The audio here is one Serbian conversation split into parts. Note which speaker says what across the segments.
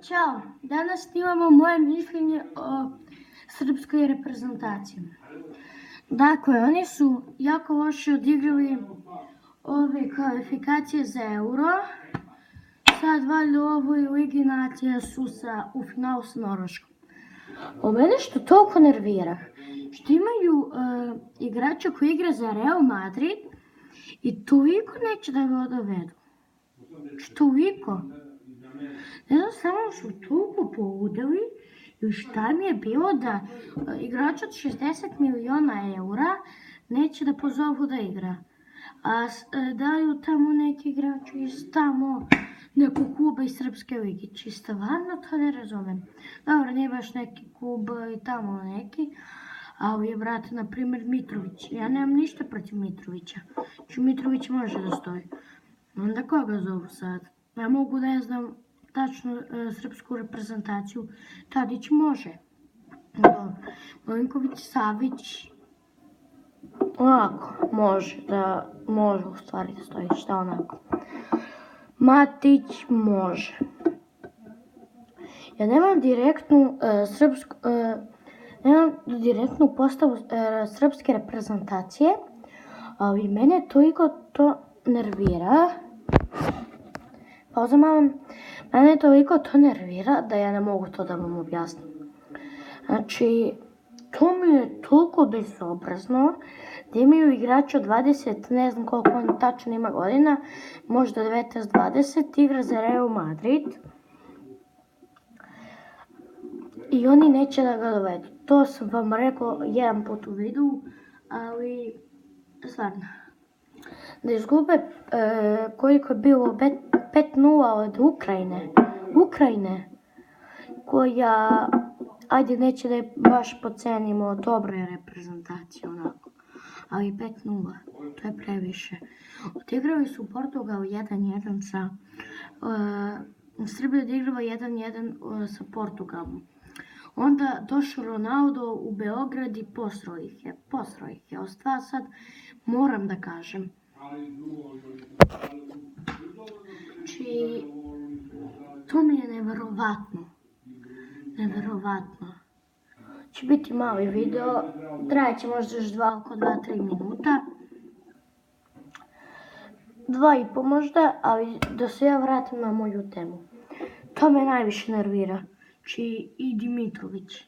Speaker 1: Ćao, danas snimamo moje mišljenje o srpskoj reprezentaciji. Dakle, oni su jako loše odigrali ove kvalifikacije za Euro. Sad valjda u ovoj Ligi nacija su u finalu sa Norveškom. O mene što toliko nervira, što imaju igrača koji igra za Real Madrid i toliko neće da ga dovedu. Toliko. Ne znam, samo su toliko poudeli i šta mi je bilo da igrač od 60 miliona eura neće da pozovu da igra. A daju tamo neki igrači iz tamo nekog kluba iz Srpske ligi. Čisto stvarno to ne razumem. Dobro, nije baš neki klub i tamo neki, ali je, brate, na primjer Mitrović. Ja nemam ništa protiv Mitrovića. Mitrović može da stoji. Onda koga zovu sad? Ja mogu da ne znam tačno srpsku reprezentaciju. Tadić može. Milinković, Savić, onako, može u stvari da stoji, šta onako. Matić može. Ja nemam direktnu postavu srpske reprezentacije, ali mene toliko to nervira. Pauza malo. Mene toliko to nervira da ja ne mogu to da vam objasnim. Znači, to mi je toliko bezobrazno da imaju igrača od 20, ne znam koliko on tačno ima godina, možda 19-20, igra za Real Madrid i oni neće da ga dovedu. To sam vam rekao jedan put u videu, ali stvarno. Da izgube koliko je bilo 5-0 od Ukrajine, koja, ajde, neće da je baš pocenimo, dobra je reprezentacija onako, ali 5-0, to je previše. Odigrali su Portugal 1-1 sa, Srbija odigrava 1-1 sa Portugalom. Onda došao Ronaldo u Beograd i posrao ih je. Ostava sad, moram da kažem. Znači, to mi je neverovatno. Će biti mali video, trajeće možda još oko 2-3 minuta. 2,5 možda, ali da se ja vratim na moju temu. To me najviše nervira. Znači, i Dimitrović.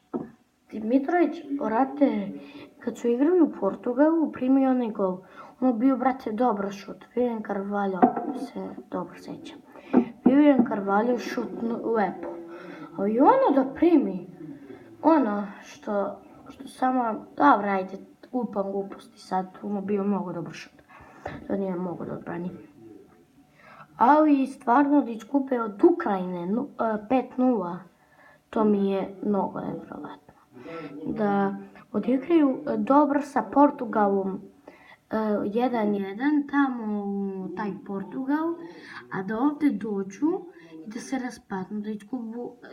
Speaker 1: Dimitrović, brate, kad su igrali u Portugalu, primio onaj gol. Ono bio, brate, dobar šut. William Carvalho se dobro sećam. William Carvalho šut lepo. Ali ono da primi, ono što samo, dobro, ajde, upam gluposti sad, ono bio mnogo dobar šut. To nije mogo da odbrani. Ali stvarno da izgube od Ukrajine 5-0, to mi je mnogo nevjerovatno. Da odigraju dobro sa Portugalom 1-1 tamo u taj Portugal, a da ovde dođu i da se raspadnu,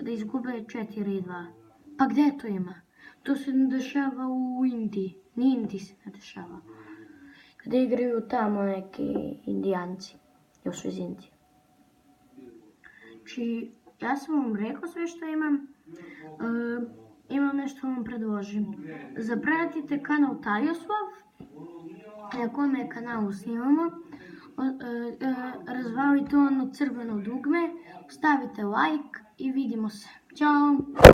Speaker 1: da izgube 4-2. Pa gde to ima? To se ne dešava u Indiji. Ni Indiji se ne dešava. Kada igraju tamo neki Indijanci, još su iz Indije. Znači, ja sam vam rekao sve što imam. Imam nešto vam predložim. Zapratite kanal Tajoslav, na kome kanalu snimamo. Razvalite ono crveno dugme, stavite like i vidimo se. Ćao!